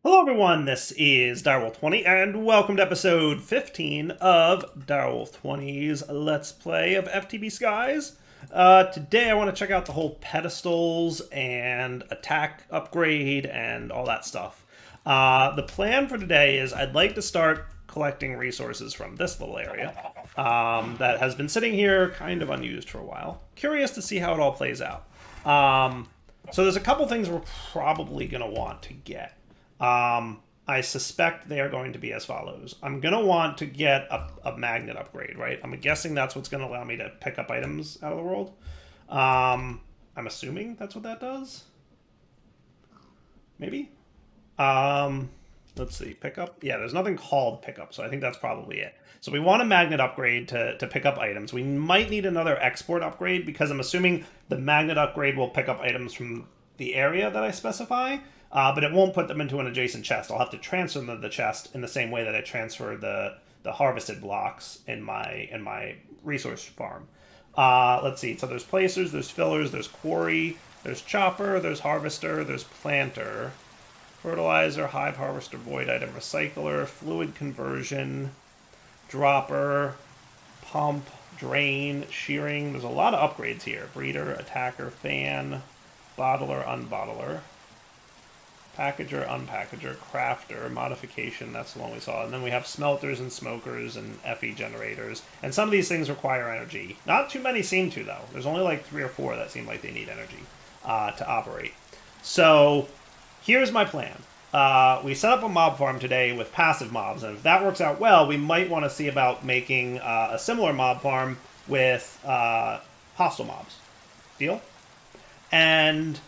Hello everyone, this is Direwolf20 and welcome to episode 15 of Direwolf20's Let's Play of FTB Skies. Today I want to check out the whole pedestals and attack upgrade and all that stuff. The plan for today is I'd like to start collecting resources from this little area that has been sitting here kind of unused for a while. Curious to see how it all plays out. So there's a couple things we're probably going to want to get. I suspect they are going to be as follows. I'm going to want to get a magnet upgrade, right? I'm guessing that's what's going to allow me to pick up items out of the world. I'm assuming that's what that does. Maybe? Let's see, pickup? Yeah, there's nothing called pickup, so I think that's probably it. So we want a magnet upgrade to pick up items. We might need another export upgrade because I'm assuming the magnet upgrade will pick up items from the area that I specify. But it won't put them into an adjacent chest. I'll have to transfer them to the chest in the same way that I transfer the harvested blocks in my resource farm. Let's see. So there's placers, there's fillers, there's quarry, there's chopper, there's harvester, there's planter, fertilizer, hive harvester, void item recycler, fluid conversion, dropper, pump, drain, shearing. There's a lot of upgrades here. Breeder, attacker, fan, bottler, unbottler. Packager, unpackager, crafter, modification, that's the one we saw. And then we have smelters and smokers and FE generators. And some of these things require energy. Not too many seem to, though. There's only like 3 or 4 that seem like they need energy to operate. So here's my plan. We set up a mob farm today with passive mobs. And if that works out well, we might want to see about making a similar mob farm with hostile mobs. Deal? And,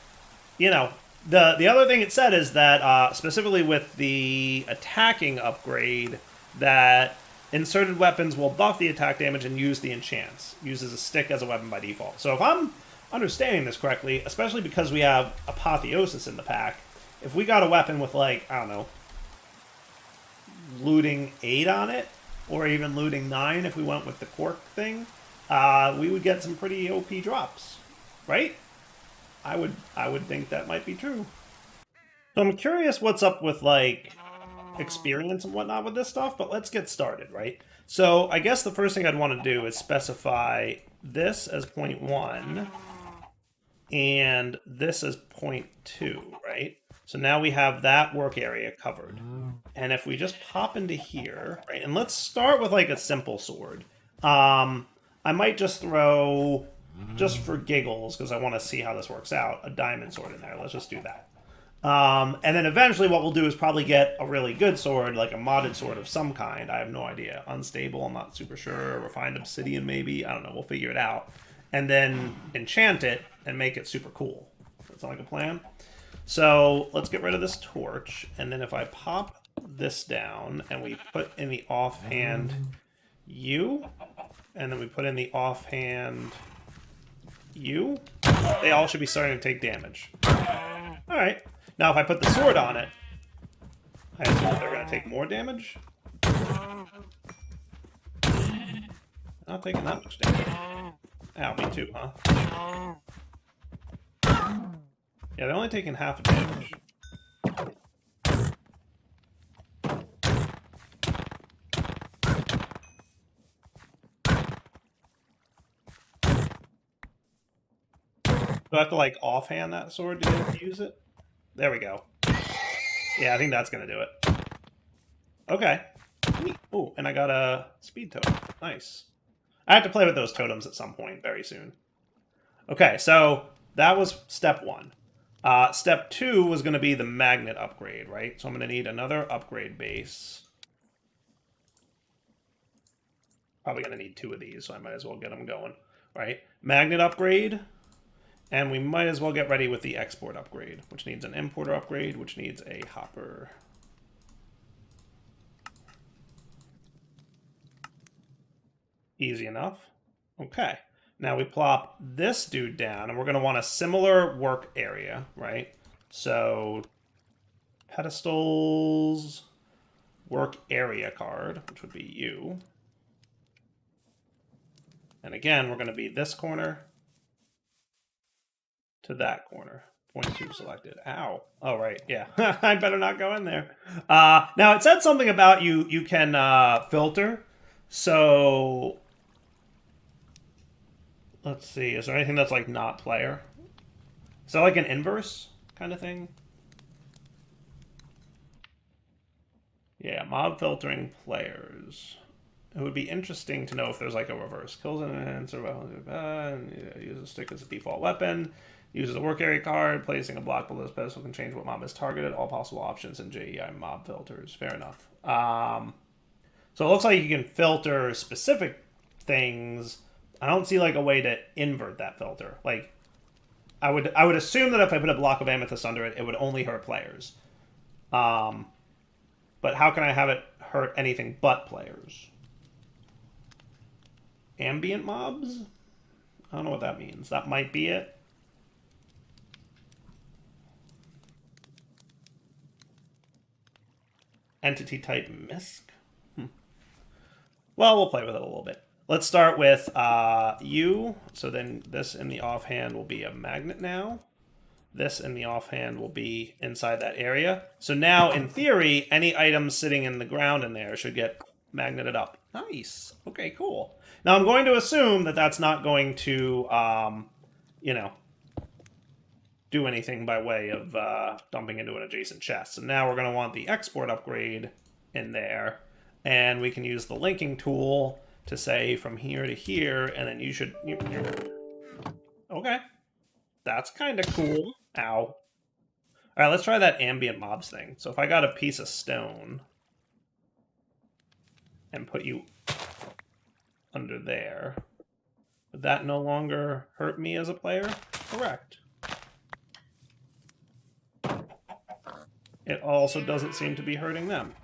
you know, the other thing it said is that, specifically with the attacking upgrade, that inserted weapons will buff the attack damage and use the enchants. Uses a stick as a weapon by default. So if I'm understanding this correctly, especially because we have Apotheosis in the pack, if we got a weapon with, like, I don't know, looting 8 on it, or even looting 9 if we went with the cork thing, we would get some pretty OP drops, right? I would think that might be true. So I'm curious what's up with, like, experience and whatnot with this stuff, but let's get started, right? So I guess the first thing I'd want to do is specify this as 0.1 and this as 0.2, right? So now we have that work area covered. And if we just pop into here, right, and let's start with, like, a simple sword. I might just throw, just for giggles, because I want to see how this works out, a diamond sword in there. Let's just do that. And then eventually what we'll do is probably get a really good sword, like a modded sword of some kind. I have no idea. Unstable, I'm not super sure. Refined obsidian, maybe. I don't know. We'll figure it out. And then enchant it and make it super cool. That sound like a plan? So let's get rid of this torch. And then if I pop this down and we put in the offhand U, and then we put in the offhand U, they all should be starting to take damage. Alright. Now if I put the sword on it, I assume that they're going to take more damage? Not taking that much damage. Ow, me too, huh? Yeah, they're only taking half a damage. Do I have to, like, offhand that sword to get it to use it? There we go. Yeah, I think that's going to do it. Okay. Oh, and I got a speed totem. Nice. I have to play with those totems at some point very soon. Okay, so that was step 1. Step 2 was going to be the magnet upgrade, right? So I'm going to need another upgrade base. Probably going to need 2 of these, so I might as well get them going, right? Magnet upgrade. And we might as well get ready with the export upgrade, which needs an importer upgrade, which needs a hopper. Easy enough. Okay. Now we plop this dude down, and we're going to want a similar work area, right? So, pedestals, work area card, which would be you. And again, we're going to be this corner to that corner. 0.2 selected. Ow. Oh, right. Yeah. I better not go in there. Now, it said something about you can filter. So, let's see. Is there anything that's like not player? Is that like an inverse kind of thing? Yeah, mob filtering players. It would be interesting to know if there's like a reverse. Kills and survival. Use a stick as a default weapon. Uses a work area card. Placing a block below this pedestal can change what mob is targeted. All possible options in JEI mob filters. Fair enough. So it looks like you can filter specific things. I don't see like a way to invert that filter. Like, I would assume that if I put a block of amethyst under it, it would only hurt players. But how can I have it hurt anything but players? Ambient mobs? I don't know what that means. That might be it. Entity type misc? Well, we'll play with it a little bit. Let's start with U. So then this in the offhand will be a magnet now. This in the offhand will be inside that area. So now, in theory, any items sitting in the ground in there should get magneted up. Nice. Okay, cool. Now I'm going to assume that that's not going to, do anything by way of dumping into an adjacent chest. So now we're going to want the export upgrade in there. And we can use the linking tool to say from here to here, and then you should... Okay. That's kind of cool. Ow. All right, let's try that ambient mobs thing. So if I got a piece of stone and put you under there, would that no longer hurt me as a player? Correct. It also doesn't seem to be hurting them.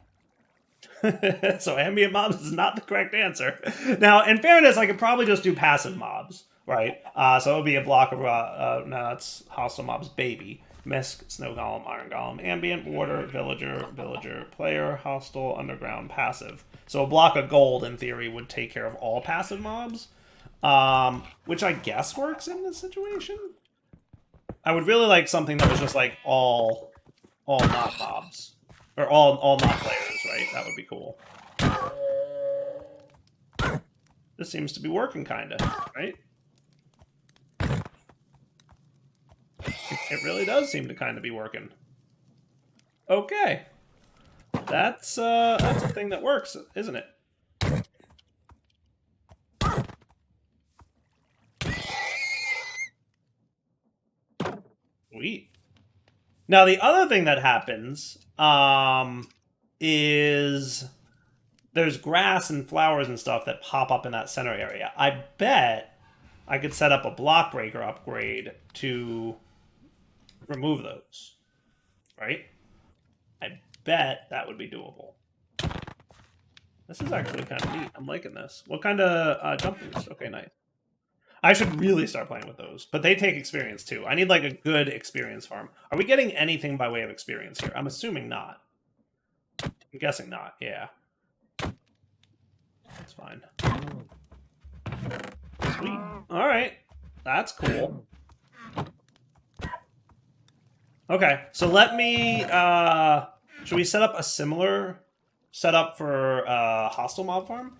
So ambient mobs is not the correct answer. Now, in fairness, I could probably just do passive mobs, right? So it would be a block of, no, that's hostile mobs, baby. Misc, snow golem, iron golem, ambient, water, villager, player, hostile, underground, passive. So a block of gold, in theory, would take care of all passive mobs, which I guess works in this situation. I would really like something that was just like all not mobs. Or all not players, right? That would be cool. This seems to be working, kind of, right? It really does seem to kind of be working. Okay. That's a thing that works, isn't it? Sweet. Now, the other thing that happens is there's grass and flowers and stuff that pop up in that center area. I bet I could set up a block breaker upgrade to remove those, right? I bet that would be doable. This is actually kind of neat. I'm liking this. What kind of jump boost? Okay, nice. I should really start playing with those, but they take experience too. I need like a good experience farm. Are we getting anything by way of experience here? I'm assuming not. I'm guessing not, yeah. That's fine. Sweet. Alright. That's cool. Okay, so let me... should we set up a similar setup for hostile mob farm?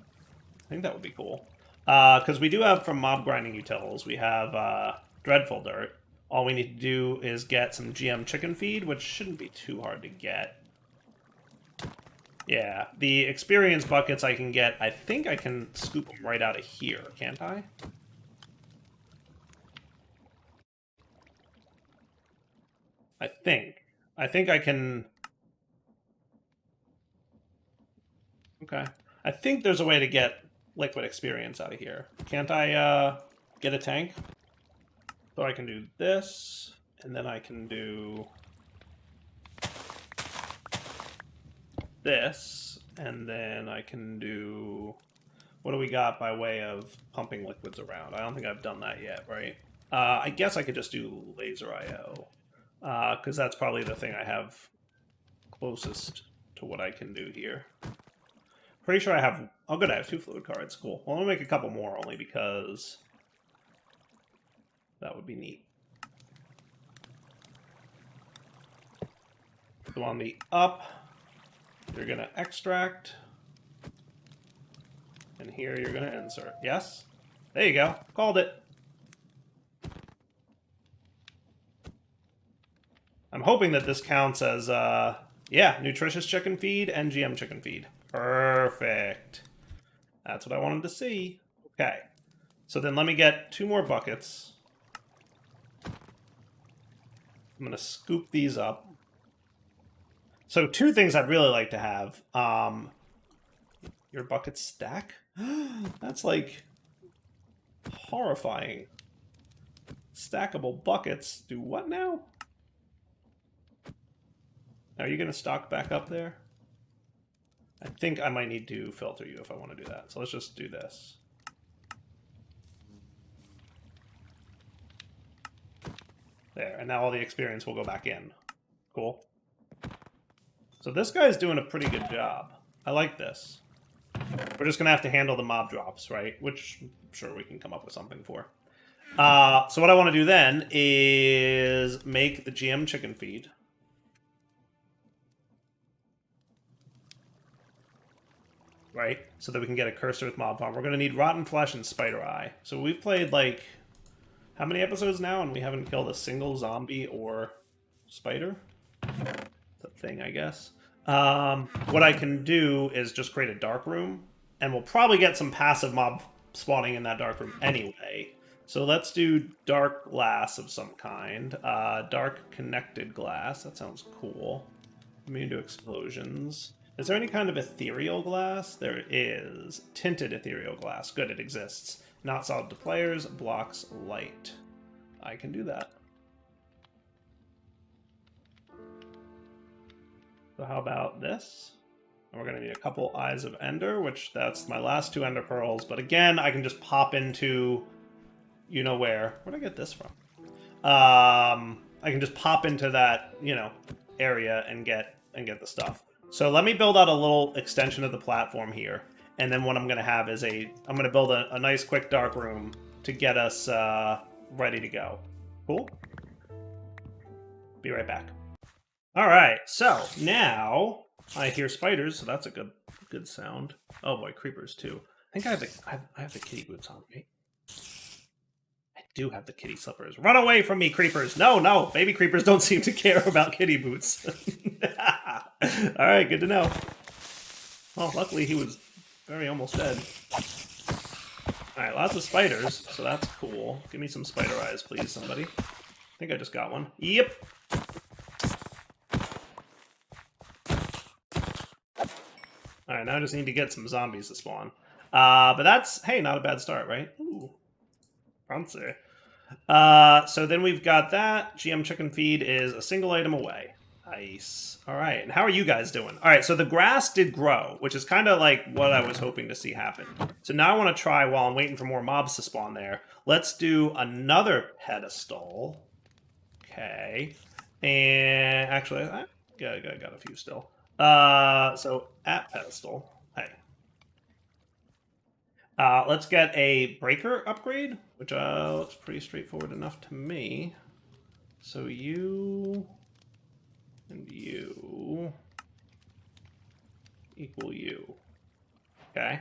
I think that would be cool. Because we do have, from mob grinding utils, we have Dreadful Dirt. All we need to do is get some GM chicken feed, which shouldn't be too hard to get. Yeah, the experience buckets I can get, I think I can scoop them right out of here, can't I? I think I can... Okay. I think there's a way to get liquid experience out of here. Can't I get a tank? So I can do this, and then I can do this, and then I can do... What do we got by way of pumping liquids around? I don't think I've done that yet, right? I guess I could just do laser IO, because that's probably the thing I have closest to what I can do here. Pretty sure I have... Oh, good, I have 2 fluid cards. Cool. Well, I'm going to make a couple more, only because that would be neat. So on the up, you're going to extract. And here you're going to insert. Yes? There you go. Called it. I'm hoping that this counts as, yeah, nutritious chicken feed and GM chicken feed. Perfect. That's what I wanted to see. Okay. So then let me get 2 more buckets. I'm going to scoop these up. So 2 things I'd really like to have. Your buckets stack? That's like horrifying. Stackable buckets do what now? Are you going to stock back up there? I think I might need to filter you if I want to do that. So let's just do this. There, and now all the experience will go back in. Cool. So this guy's doing a pretty good job. I like this. We're just going to have to handle the mob drops, right? Which I'm sure we can come up with something for. So what I want to do then is make the GM chicken feed. Right? So that we can get a cursor with Mobfarm. We're going to need Rotten Flesh and Spider Eye. So we've played, like, how many episodes now? And we haven't killed a single zombie or spider? It's a thing, I guess. What I can do is just create a dark room. And we'll probably get some passive mob spawning in that dark room anyway. So let's do dark glass of some kind. Dark connected glass. That sounds cool. Immune to explosions. Is there any kind of ethereal glass? There is. Tinted ethereal glass. Good, it exists. Not solid to players. Blocks light. I can do that. So how about this? And we're going to need a couple Eyes of Ender, which that's my last 2 Ender Pearls. But again, I can just pop into you know where. Where'd I get this from? I can just pop into that, you know, area and get the stuff. So let me build out a little extension of the platform here. And then what I'm going to have is I'm going to build a nice quick dark room to get us ready to go. Cool? Be right back. All right, so now I hear spiders, so that's a good sound. Oh boy, creepers too. I think I have the kitty boots on, right? I do have the kitty slippers. Run away from me, creepers! No, baby creepers don't seem to care about kitty boots. All right, good to know. Well, luckily he was very almost dead. All right, lots of spiders, so that's cool. Give me some spider eyes, please, somebody. I think I just got one. Yep. All right, now I just need to get some zombies to spawn. But that's, hey, not a bad start, right? Ooh, fancy. So then we've got that. GM chicken feed is a single item away. Nice. All right, and how are you guys doing? All right, so the grass did grow, which is kind of like what I was hoping to see happen. So now I want to try, while I'm waiting for more mobs to spawn there, let's do another pedestal. Okay. And actually, I got a few still. So at pedestal, hey. Let's get a breaker upgrade, which looks pretty straightforward enough to me. So you and you equal you. Okay.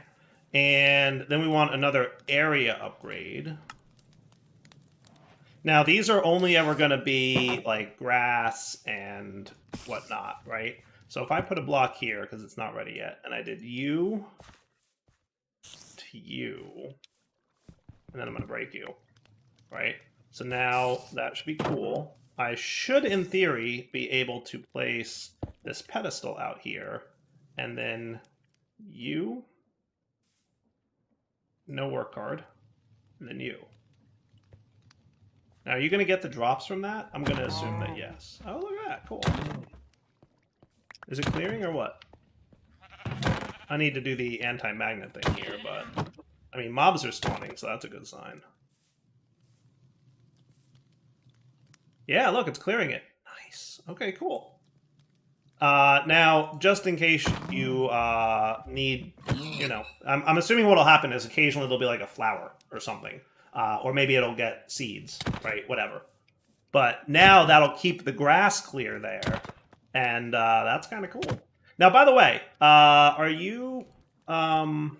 And then we want another area upgrade. Now, these are only ever going to be like grass and whatnot, right? So if I put a block here, because it's not ready yet, and I did you to you, and then I'm going to break you, right? So now that should be cool. I should, in theory, be able to place this pedestal out here, and then you, no work card, and then you. Now, are you going to get the drops from that? I'm going to assume that yes. Oh, look at that. Cool. Is it clearing or what? I need to do the anti-magnet thing here, but... I mean, mobs are spawning, so that's a good sign. Yeah, look, it's clearing it. Nice. Okay, cool. Now, just in case you need, you know... I'm assuming what'll happen is occasionally there'll be like a flower or something. Or maybe it'll get seeds, right? Whatever. But now that'll keep the grass clear there. And that's kind of cool. Now, by the way, are you... how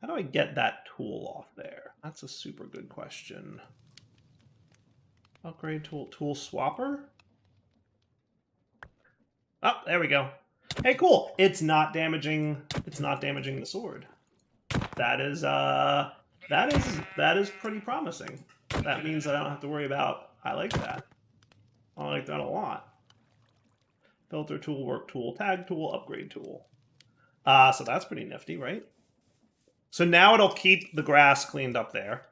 do I get that tool off there? That's a super good question. Upgrade tool swapper? Oh, there we go. Hey, cool. It's not damaging the sword. That is pretty promising. That means that I don't have to worry about. I like that. I like that a lot. Filter tool, work tool, tag tool, upgrade tool. So that's pretty nifty, right? So now it'll keep the grass cleaned up there,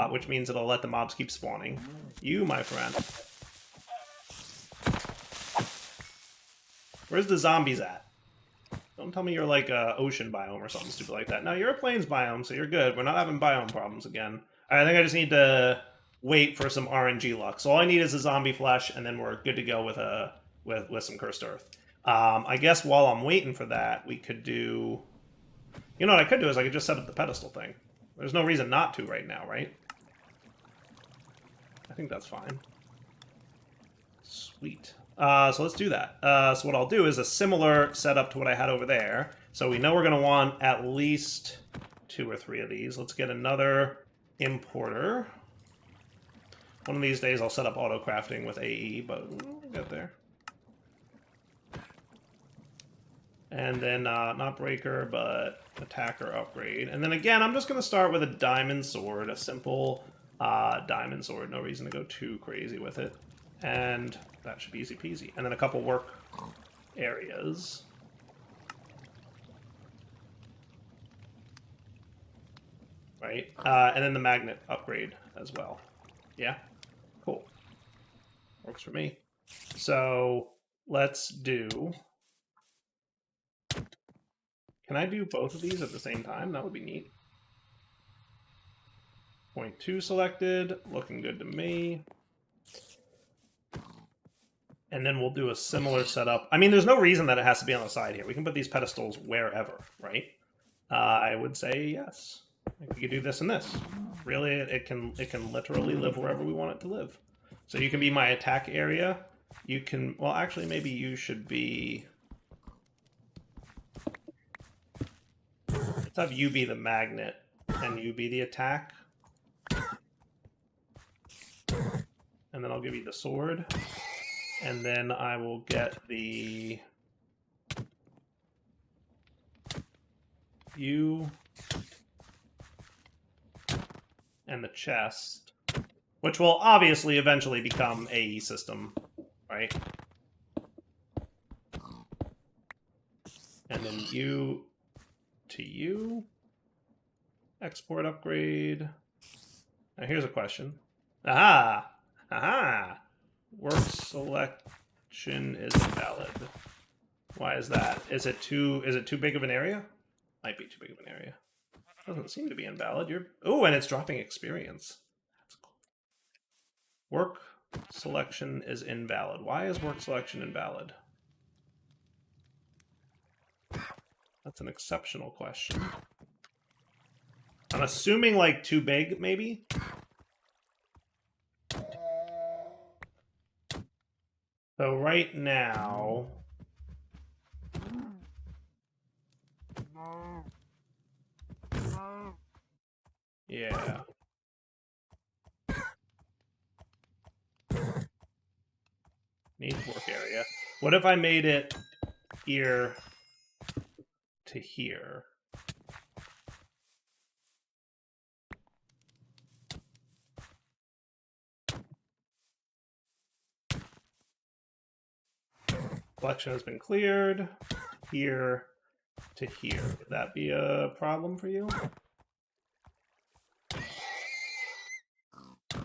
which means it'll let the mobs keep spawning. You, my friend. Where's the zombies at? Don't tell me you're like a ocean biome or something stupid like that. No, you're a plains biome, so you're good. We're not having biome problems again. I think I just need to wait for some RNG luck. So all I need is a zombie flesh, and then we're good to go with some cursed earth. I guess while I'm waiting for that, we could do... You know what I could do is I could just set up the pedestal thing. There's no reason not to right now, right? I think that's fine. Sweet. So let's do that. So what I'll do is a similar setup to what I had over there. So we know we're going to want at least 2 or 3 of these. Let's get another importer. One of these days I'll set up auto crafting with AE, but we'll get there. And then not breaker, but attacker upgrade. And then again, I'm just going to start with a diamond sword, a simple diamond sword. No reason to go too crazy with it. And that should be easy peasy. And then a couple work areas. Right? And then the magnet upgrade as well. Yeah? Cool. Works for me. So let's do... Can I do both of these at the same time? That would be neat. Point 2 selected. Looking good to me. And then we'll do a similar setup. I mean, there's no reason that it has to be on the side here. We can put these pedestals wherever, right? I would say yes. We could do this and this. Really, it can literally live wherever we want it to live. So you can be my attack area. You can... Well, actually, maybe you should be... Let's have you be the magnet, and you be the attack. And then I'll give you the sword. And then I will get the... You... And the chest. Which will obviously eventually become AE system, right? And then you... to you. Export upgrade. Now here's a question. Aha! Aha! Work selection is invalid. Why is that? Is it too big of an area? Might be too big of an area. Doesn't seem to be invalid. Oh, and it's dropping experience. That's cool. Work selection is invalid. Why is work selection invalid? That's an exceptional question. I'm assuming like too big, maybe? So right now... Yeah. Needs work area. What if I made it here to here? Collection has been cleared. Here to here. Would that be a problem for you?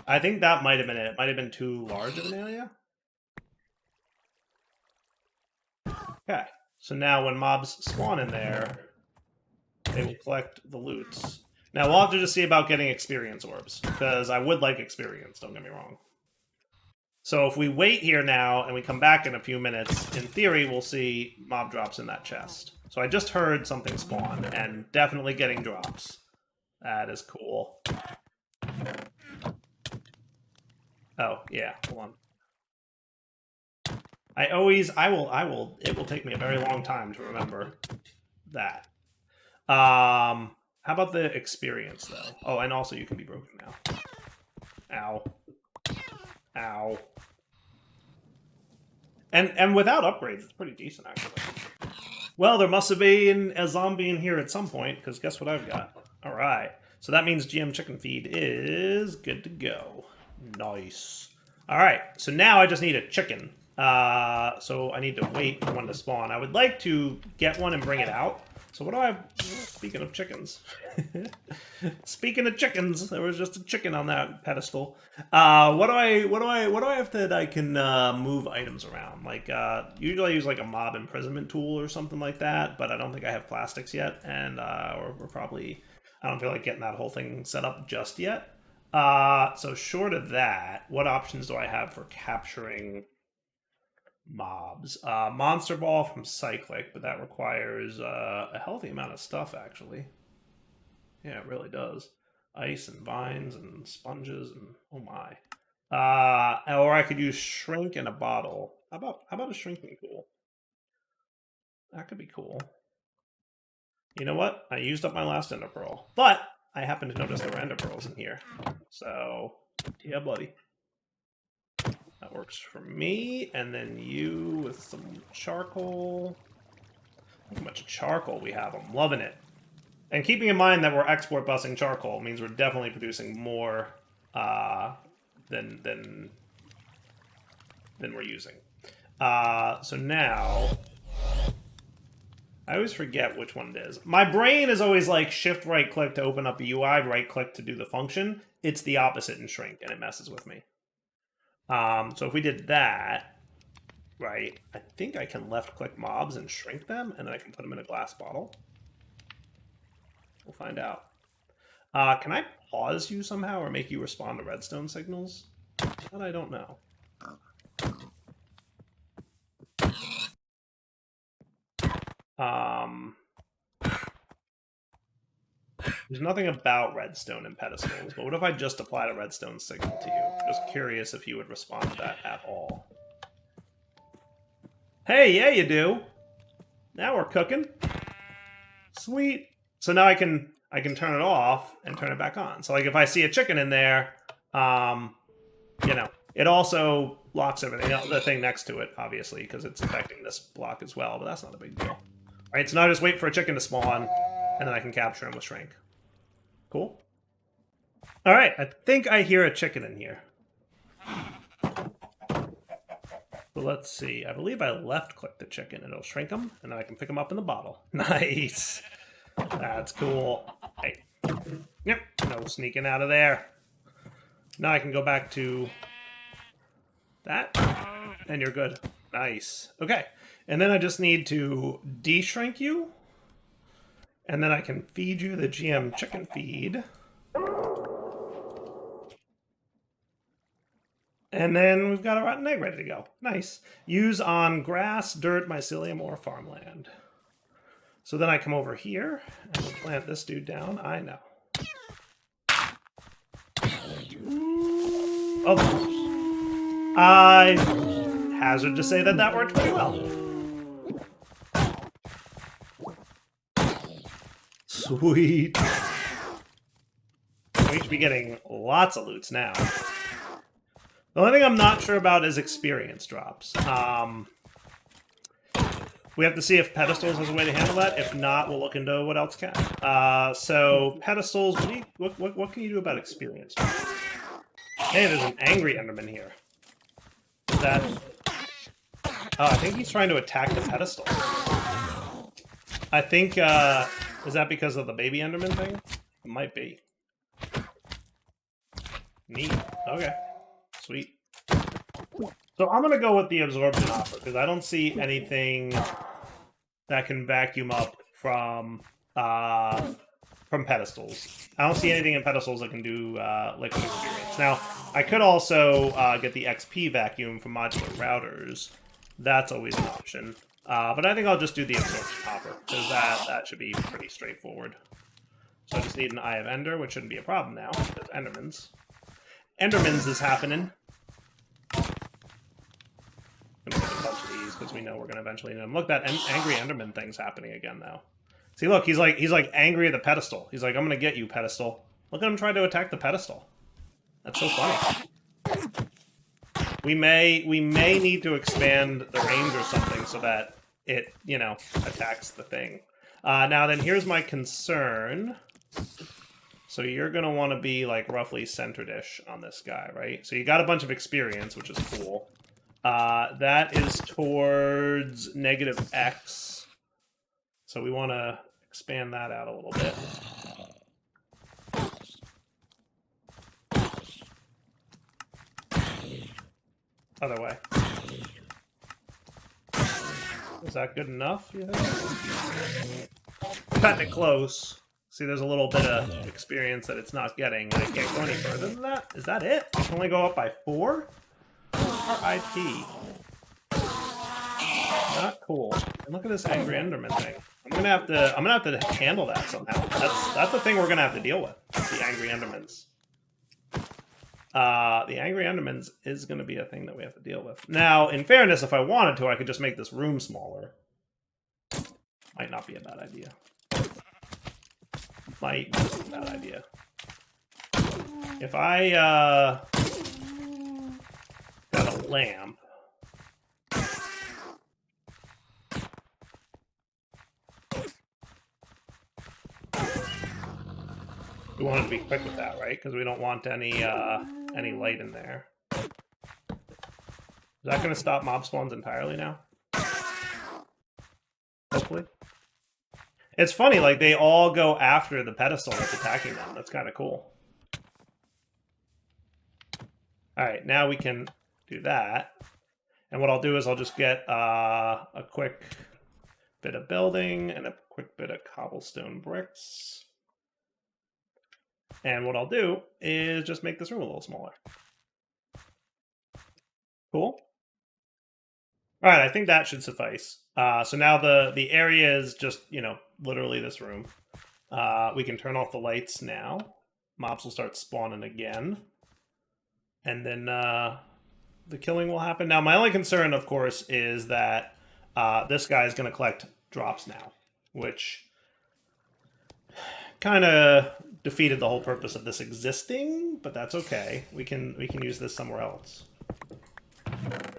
I think that might have been it. It might have been too large of an area. Okay. So now when mobs spawn in there, they will collect the loots. Now we'll have to just see about getting experience orbs, because I would like experience, don't get me wrong. So if we wait here now and we come back in a few minutes, in theory we'll see mob drops in that chest. So I just heard something spawn, and definitely getting drops. That is cool. Oh, yeah, hold on. I will, it will take me a very long time to remember that. How about the experience, though? Oh, and also you can be broken now. Ow. Ow. And without upgrades, it's pretty decent, actually. Well, there must have been a zombie in here at some point, because guess what I've got? All right. So that means GM chicken feed is good to go. Nice. All right. So now I just need a chicken. So I need to wait for one to spawn. I would like to get one and bring it out. So what do I... Speaking of chickens. Speaking of chickens, there was just a chicken on that pedestal. What do I have that I can move items around? Like usually I use like a mob imprisonment tool or something like that, but I don't think I have plastics yet, and we're probably, I don't feel like getting that whole thing set up just yet. So short of that, what options do I have for capturing mobs? Monster Ball from Cyclic, but that requires a healthy amount of stuff, actually. Yeah, it really does. Ice and vines and sponges and oh my. Or I could use Shrink in a bottle. How about a shrinking tool? That could be cool. You know what? I used up my last ender pearl, but I happen to notice there were ender pearls in here. So, yeah, buddy. That works for me, and then you with some charcoal. Look how much charcoal we have. I'm loving it. And keeping in mind that we're export busing charcoal means we're definitely producing more than we're using. So now, I always forget which one it is. My brain is always like shift right click to open up a UI, right click to do the function. It's the opposite in Shrink, and it messes with me. So if we did that, right, I think I can left click mobs and shrink them, and then I can put them in a glass bottle. We'll find out. Can I pause you somehow or make you respond to redstone signals? That I don't know. There's nothing about redstone in pedestals, but what if I just applied a redstone signal to you? Just curious if you would respond to that at all. Hey, yeah, you do. Now we're cooking. Sweet. So now I can turn it off and turn it back on. So like if I see a chicken in there, you know, it also locks everything, the thing next to it, obviously, because it's affecting this block as well, but that's not a big deal. All right, so now I just wait for a chicken to spawn, and then I can capture him with Shrink. Cool. All right, I think I hear a chicken in here. So let's see. I believe I left-click the chicken. It'll shrink him, and then I can pick him up in the bottle. Nice. That's cool. Hey. Yep. No sneaking out of there. Now I can go back to that, and you're good. Nice. Okay. And then I just need to de-shrink you, and then I can feed you the GM chicken feed. And then we've got a rotten egg ready to go. Nice. Use on grass, dirt, mycelium, or farmland. So then I come over here and plant this dude down. I know. Oh, I hazard to say that that worked pretty well. Sweet. We should be getting lots of loots now. The only thing I'm not sure about is experience drops. We have to see if Pedestals has a way to handle that. If not, we'll look into what else can. So Pedestals, what can you do about experience drops? Hey, there's an angry Enderman here. Is that... Oh, I think he's trying to attack the Pedestal. I think, is that because of the baby Enderman thing? It might be. Neat. Okay. Sweet. So I'm going to go with the absorption offer, because I don't see anything that can vacuum up from pedestals. I don't see anything in pedestals that can do liquid experience. Now, I could also get the XP vacuum from modular routers. That's always an option. But I think I'll just do the absorption hopper, because that should be pretty straightforward. So I just need an Eye of Ender, which shouldn't be a problem now. There's Endermans. Endermans is happening. I'm gonna put a bunch of these because we know we're going to eventually need them. Look, that angry Enderman thing's happening again, though. See, look, he's like angry at the pedestal. He's like, I'm going to get you, pedestal. Look at him trying to attack the pedestal. That's so funny. We may need to expand the range or something so that it, you know, attacks the thing. Now then, here's my concern. So you're going to want to be, like, roughly centered-ish on this guy, right? So you got a bunch of experience, which is cool. That is towards -X. So we want to expand that out a little bit. Other way. Is that good enough, you think? Cutting it close. See, there's a little bit of experience that it's not getting. I can't go any further than that. Is that it? I can only go up by 4? RIP. Not cool. And look at this angry Enderman thing. I'm gonna have to handle that somehow. That's the thing we're gonna have to deal with. The angry Endermans. The angry Endermans is gonna be a thing that we have to deal with. Now, in fairness, if I wanted to, I could just make this room smaller. Might not be a bad idea. Might be a bad idea. If I got a lamp. We want to be quick with that, right? Because we don't want any light in there. Is that going to stop mob spawns entirely now? Hopefully. It's funny, like, they all go after the pedestal that's attacking them. That's kind of cool. Alright, now we can do that. And what I'll do is I'll just get a quick bit of building and a quick bit of cobblestone bricks. And what I'll do is just make this room a little smaller. Cool. All right, I think that should suffice. So now the area is just, you know, literally this room. We can turn off the lights now. Mobs will start spawning again. And then the killing will happen. Now, my only concern, of course, is that this guy is going to collect drops now, which kind of defeated the whole purpose of this existing, but that's okay. We can use this somewhere else.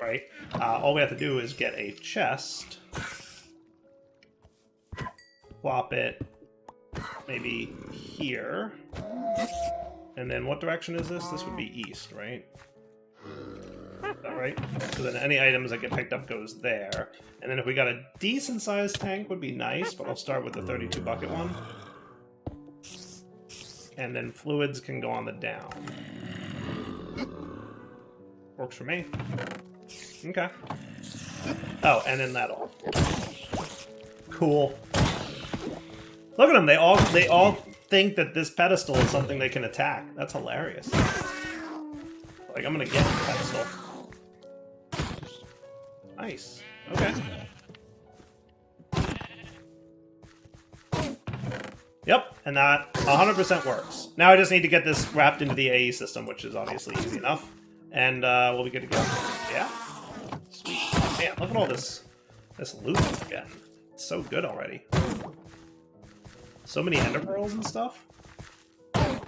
Right? All we have to do is get a chest, plop it maybe here, and then what direction is this? This would be east, right? Is that right? So then any items that get picked up goes there. And then if we got a decent-sized tank would be nice, but I'll start with the 32 bucket one. And then fluids can go on the down. Works for me. Okay. Oh, and then that off. Cool. Look at them. They all think that this pedestal is something they can attack. That's hilarious. Like, I'm gonna get the pedestal. Nice. Okay. Yep, and that 100% works. Now I just need to get this wrapped into the AE system, which is obviously easy enough. And we'll be good to go. Yeah? Sweet. Man, look at all this loot again. It's so good already. So many ender pearls and stuff. A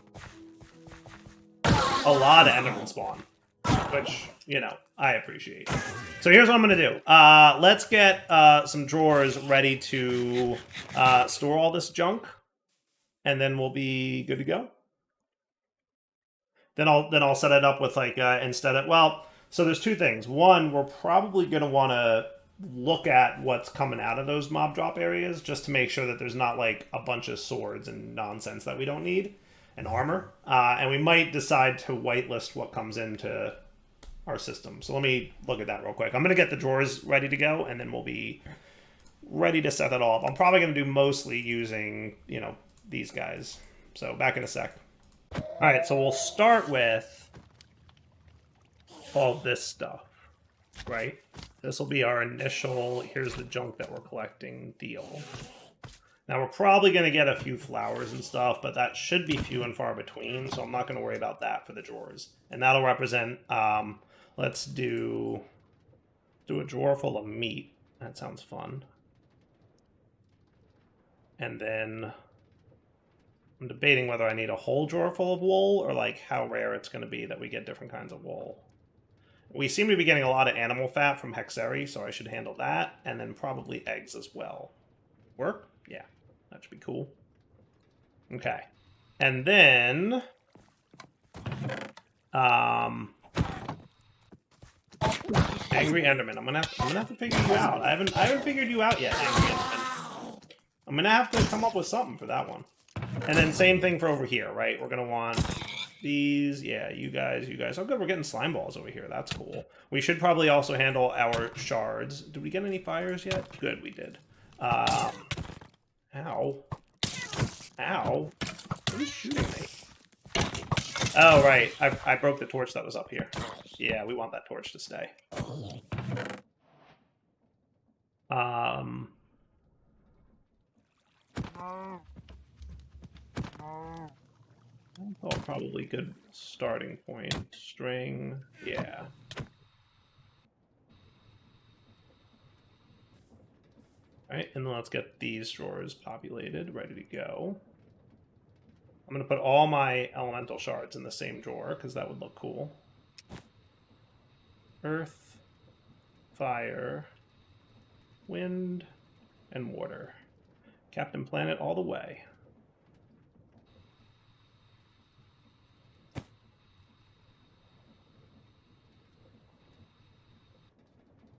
lot of enderman spawn. Which, you know, I appreciate. So here's what I'm going to do. Let's get some drawers ready to store all this junk. And then we'll be good to go. Then I'll set it up with, like, instead of, well, so there's two things. One, we're probably going to want to look at what's coming out of those mob drop areas just to make sure that there's not, like, a bunch of swords and nonsense that we don't need, and armor. And we might decide to whitelist what comes into our system. So let me look at that real quick. I'm going to get the drawers ready to go, and then we'll be ready to set that all up. I'm probably going to do mostly using, you know, these guys. So back in a sec. Alright, so we'll start with all this stuff, right? This will be our initial, here's the junk that we're collecting deal. Now we're probably going to get a few flowers and stuff, but that should be few and far between, so I'm not going to worry about that for the drawers. And that'll represent, let's do Do a drawer full of meat. That sounds fun. And then I'm debating whether I need a whole drawer full of wool or like how rare it's going to be that we get different kinds of wool. We seem to be getting a lot of animal fat from Hexeri, so I should handle that. And then probably eggs as well. Work? Yeah, that should be cool. Okay. And then... Angry Enderman. I'm gonna have to figure you out. I haven't figured you out yet, Angry Enderman. I'm gonna have to come up with something for that one. And then same thing for over here, right? We're gonna want these. Yeah, you guys. Oh, good. We're getting slime balls over here. That's cool. We should probably also handle our shards. Did we get any fires yet? Good, we did. Ow. Ow. Who's shooting me? Oh, right. I broke the torch that was up here. Yeah, we want that torch to stay. Oh, probably good starting point. String, yeah. Alright, and then let's get these drawers populated, ready to go. I'm going to put all my elemental shards in the same drawer, because that would look cool. Earth, fire, wind, and water. Captain Planet all the way.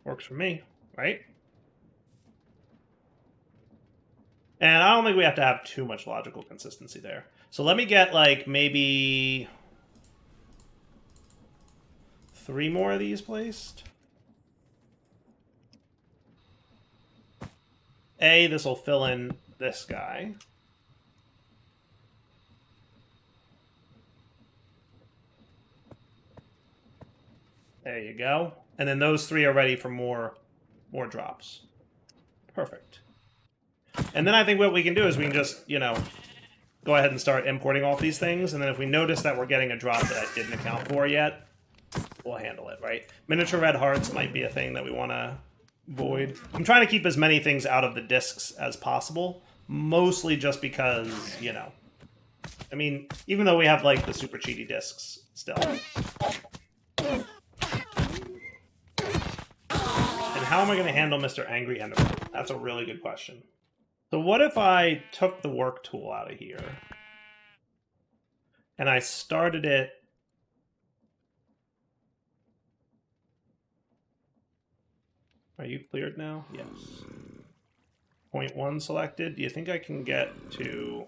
Works for me, right? And I don't think we have to have too much logical consistency there. So let me get, like, maybe 3 more of these placed. This will fill in this guy. There you go. And then those 3 are ready for more drops. Perfect. And then I think what we can do is we can just, you know, go ahead and start importing all these things. And then if we notice that we're getting a drop that I didn't account for yet, we'll handle it, right? Miniature red hearts might be a thing that we want to avoid. I'm trying to keep as many things out of the discs as possible, mostly just because, you know, I mean, even though we have, like, the super cheaty discs still. And how am I going to handle Mr. Angry Enderman? That's a really good question. So what if I took the work tool out of here and I started it... Are you cleared now? Yes. 0.1 selected. Do you think I can get to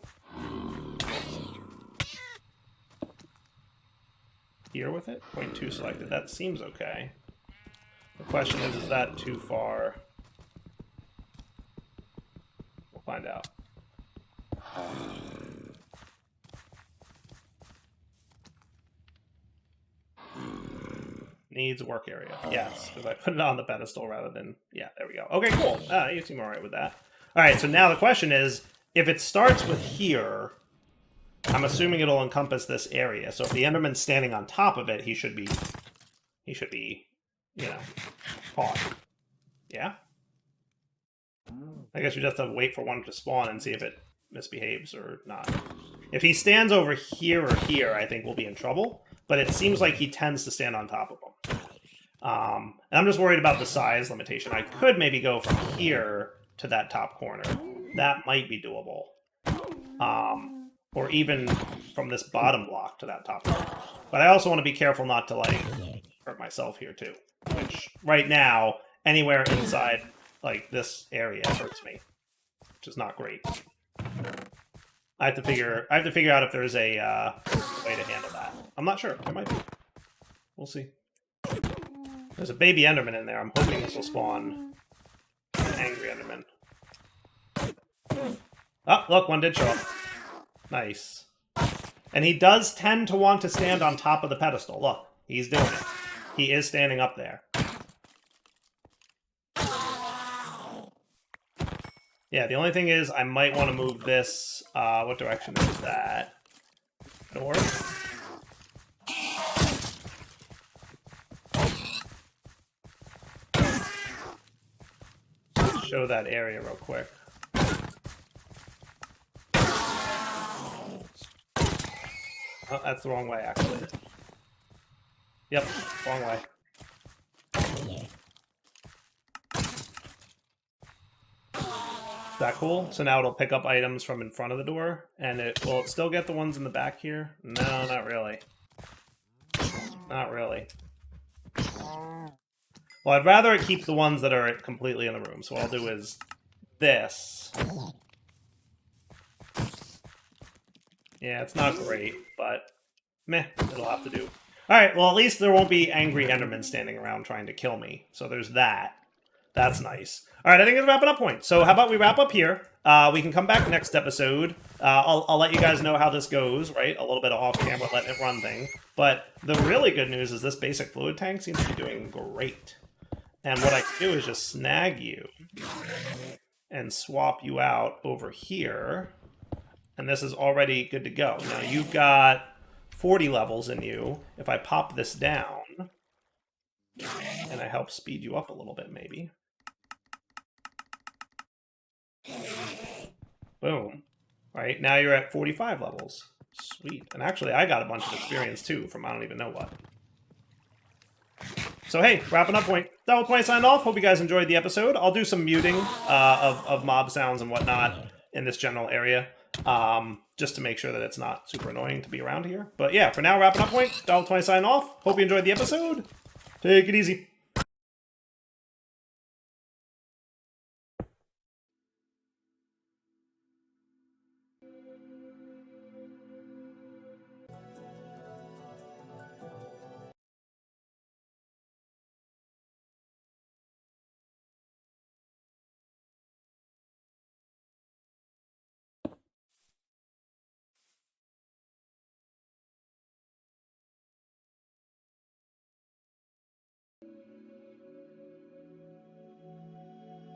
here with it? 0.2 selected. That seems okay. The question is that too far? We'll find out. Needs work area. Yes, because I put it on the pedestal rather than... Yeah, there we go. Okay, cool. You seem all right with that. All right, so now the question is, if it starts with here, I'm assuming it'll encompass this area. So if the Enderman's standing on top of it, he should be, you know, caught. Yeah? I guess we just have to wait for one to spawn and see if it misbehaves or not. If he stands over here or here, I think we'll be in trouble. But it seems like he tends to stand on top of them. And I'm just worried about the size limitation. I could maybe go from here to that top corner. That might be doable. Or even from this bottom block to that top corner. But I also want to be careful not to, like, hurt myself here, too. Which, right now, anywhere inside, like, this area hurts me. Which is not great. I have to figure out if there's a way to handle that. I'm not sure. There might be. We'll see. There's a baby Enderman in there. I'm hoping this will spawn an angry Enderman. Oh, look, one did show up. Nice. And he does tend to want to stand on top of the pedestal. Look, he's doing it. He is standing up there. Yeah, the only thing is I might want to move this. What direction is that? North? show that area real quick. Oh, that's the wrong way, actually. Yep, wrong way. Is that cool? So now it'll pick up items from in front of the door, and will it still get the ones in the back here? No, not really. Not really. Well, I'd rather it keep the ones that are completely in the room, so what I'll do is this. Yeah, it's not great, but meh, it'll have to do. Alright, well, at least there won't be angry Endermen standing around trying to kill me, so there's that. That's nice. Alright, I think it's a wrapping up point. So how about we wrap up here? We can come back next episode. I'll let you guys know how this goes, right? A little bit of off-camera letting it run thing. But the really good news is this basic fluid tank seems to be doing great. And what I can do is just snag you and swap you out over here. And this is already good to go. Now you've got 40 levels in you. If I pop this down, and I help speed you up a little bit, maybe. Boom. All right, now you're at 45 levels. Sweet. And actually, I got a bunch of experience, too, from I don't even know what. So, hey, wrapping up point. Double20 signed off. Hope you guys enjoyed the episode. I'll do some muting of mob sounds and whatnot in this general area, just to make sure that it's not super annoying to be around here. But yeah, for now, wrapping up point. Double20 signing off. Hope you enjoyed the episode. Take it easy.